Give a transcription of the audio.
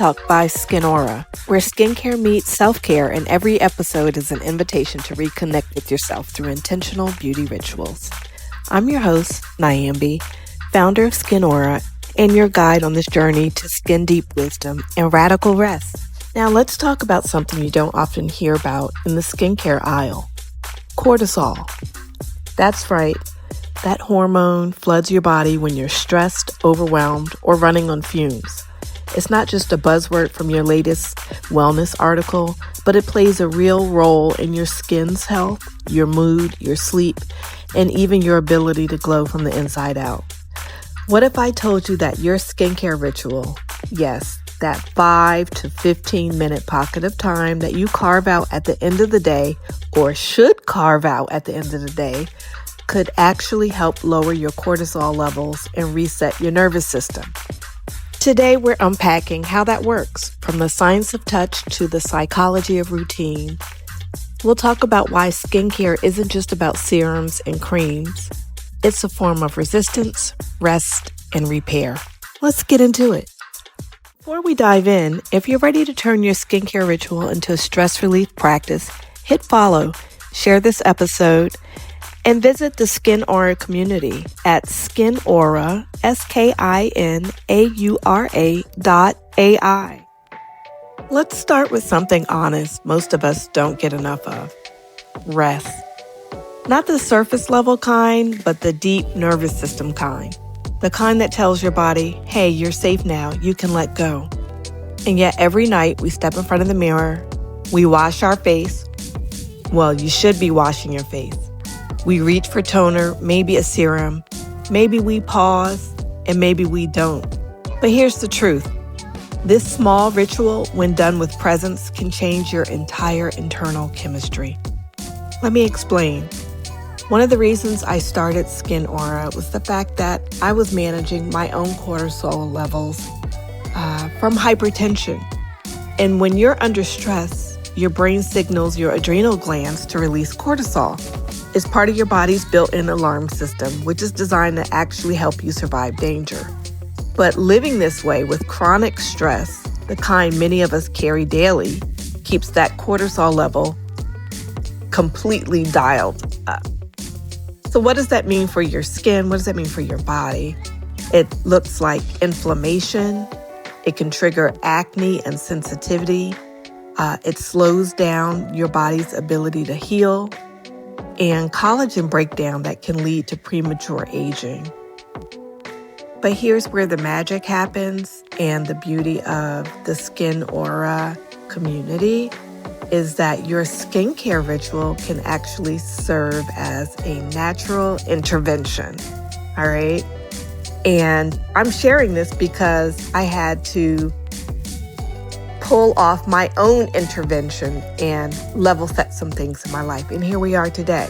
SkinTalk by SkinAura, where skincare meets self-care, and every episode is an invitation to reconnect with yourself through intentional beauty rituals. I'm your host, 𝗡𝗡, founder of SkinAura, and your guide on this journey to skin deep wisdom and radical rest. Now let's talk about something you don't often hear about in the skincare aisle: cortisol. That's right. That hormone floods your body when you're stressed, overwhelmed, or running on fumes. It's not just a buzzword from your latest wellness article, but it plays a real role in your skin's health, your mood, your sleep, and even your ability to glow from the inside out. What if I told you that your skincare ritual, yes, that 5 to 15 minute pocket of time that you carve out at the end of the day, or should carve out at the end of the day, could actually help lower your cortisol levels and reset your nervous system? Today, we're unpacking how that works, from the science of touch to the psychology of routine. We'll talk about why skincare isn't just about serums and creams. It's a form of resistance, rest, and repair. Let's get into it. Before we dive in, if you're ready to turn your skincare ritual into a stress relief practice, hit follow, share this episode, and visit the SkinAura community at SkinAura, SkinAura.ai. Let's start with something honest most of us don't get enough of: rest. Not the surface level kind, but the deep nervous system kind. The kind that tells your body, hey, you're safe now, you can let go. And yet every night we step in front of the mirror, we wash our face. Well, you should be washing your face. We reach for toner, maybe a serum, maybe we pause, and maybe we don't. But here's the truth. This small ritual, when done with presence, can change your entire internal chemistry. Let me explain. One of the reasons I started SkinAura was the fact that I was managing my own cortisol levels from hypertension. And when you're under stress, your brain signals your adrenal glands to release cortisol. It's part of your body's built-in alarm system, which is designed to actually help you survive danger. But living this way with chronic stress, the kind many of us carry daily, keeps that cortisol level completely dialed up. So what does that mean for your skin? What does that mean for your body? It looks like inflammation. It can trigger acne and sensitivity. It slows down your body's ability to heal, and collagen breakdown that can lead to premature aging. But here's where the magic happens, and the beauty of the SkinAura community is that your skincare ritual can actually serve as a natural intervention, all right? And I'm sharing this because I had to pull off my own intervention and level set some things in my life. And here we are today.